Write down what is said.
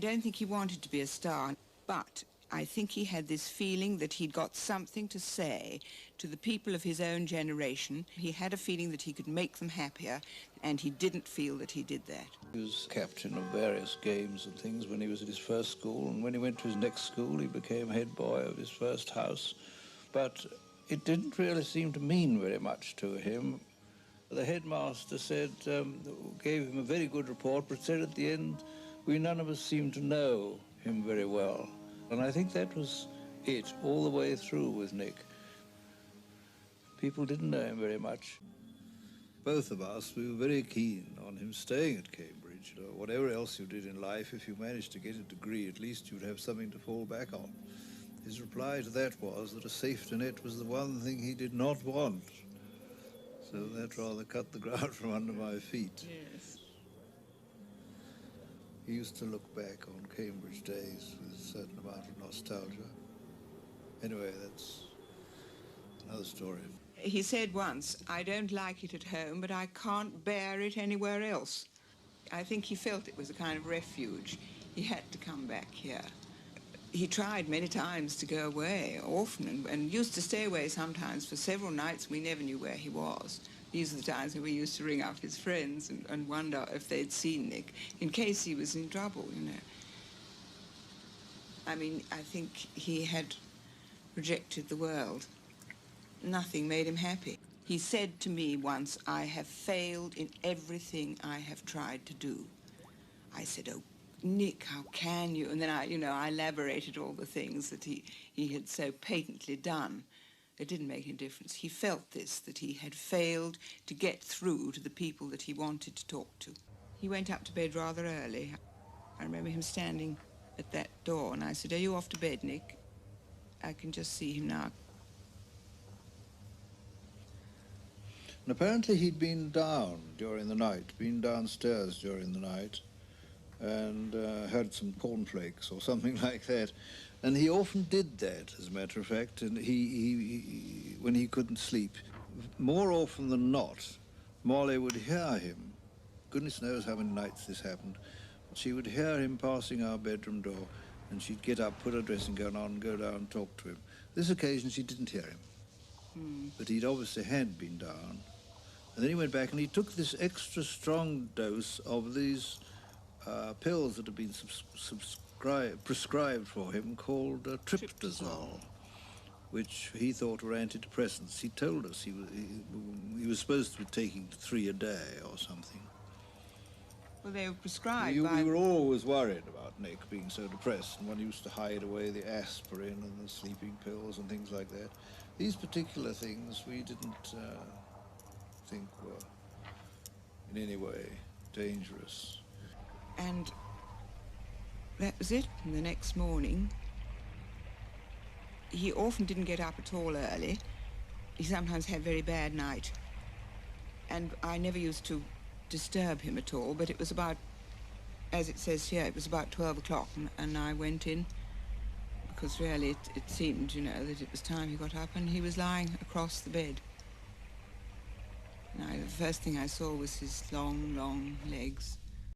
I don't think he wanted to be a star, but I think he had this feeling that he'd got something to say to the people of his own generation. He had a feeling that he could make them happier, and he didn't feel that he did that. He was captain of various games and things when he was at his first school, and when he went to his next school, he became head boy of his first house. But it didn't really seem to mean very much to him. The headmaster said, gave him a very good report, but said at the end, we none of us seemed to know him very well. And I think that was it all the way through with Nick. People didn't know him very much. Both of us, we were very keen on him staying at Cambridge. You know, whatever else you did in life, if you managed to get a degree, at least you'd have something to fall back on. His reply to that was that a safety net was the one thing he did not want. So that rather cut the ground from under my feet. Yes. He used to look back on Cambridge days with a certain amount of nostalgia. Anyway, that's another story. He said once, I don't like it at home, but I can't bear it anywhere else. I think he felt it was a kind of refuge. He had to come back here. He tried many times to go away, often, and used to stay away sometimes for several nights. We never knew where he was. These are the times when we used to ring up his friends and wonder if they'd seen Nick, in case he was in trouble, you know. I mean, I think he had rejected the world. Nothing made him happy. He said to me once, I have failed in everything I have tried to do. I said, oh, Nick, how can you? And then I elaborated all the things that he had so patently done. It didn't make any difference. He felt this, that he had failed to get through to the people that he wanted to talk to. He went up to bed rather early. I remember him standing at that door, and I said, are you off to bed, Nick? I can just see him now. And apparently he'd been down during the night, been downstairs during the night, and had some cornflakes or something like that. And he often did that, as a matter of fact, and he when he couldn't sleep. More often than not, Molly would hear him. Goodness knows how many nights this happened. She would hear him passing our bedroom door, and she'd get up, put her dressing gown on, and go down and talk to him. This occasion she didn't hear him, but he'd obviously had been down. And then he went back and he took this extra strong dose of these pills that had been prescribed for him called tryptazole, which he thought were antidepressants. He told us he was supposed to be taking 3 a day or something. Well, they were prescribed We were always worried about Nick being so depressed, and one used to hide away the aspirin and the sleeping pills and things like that. These particular things we didn't think were in any way dangerous. And that was it. And the next morning, he often didn't get up at all early. He sometimes had a very bad night. And I never used to disturb him at all, but it was about, as it says here, it was about 12 o'clock, and I went in, because really it seemed, that it was time he got up, and he was lying across the bed. And the first thing I saw was his long, long legs.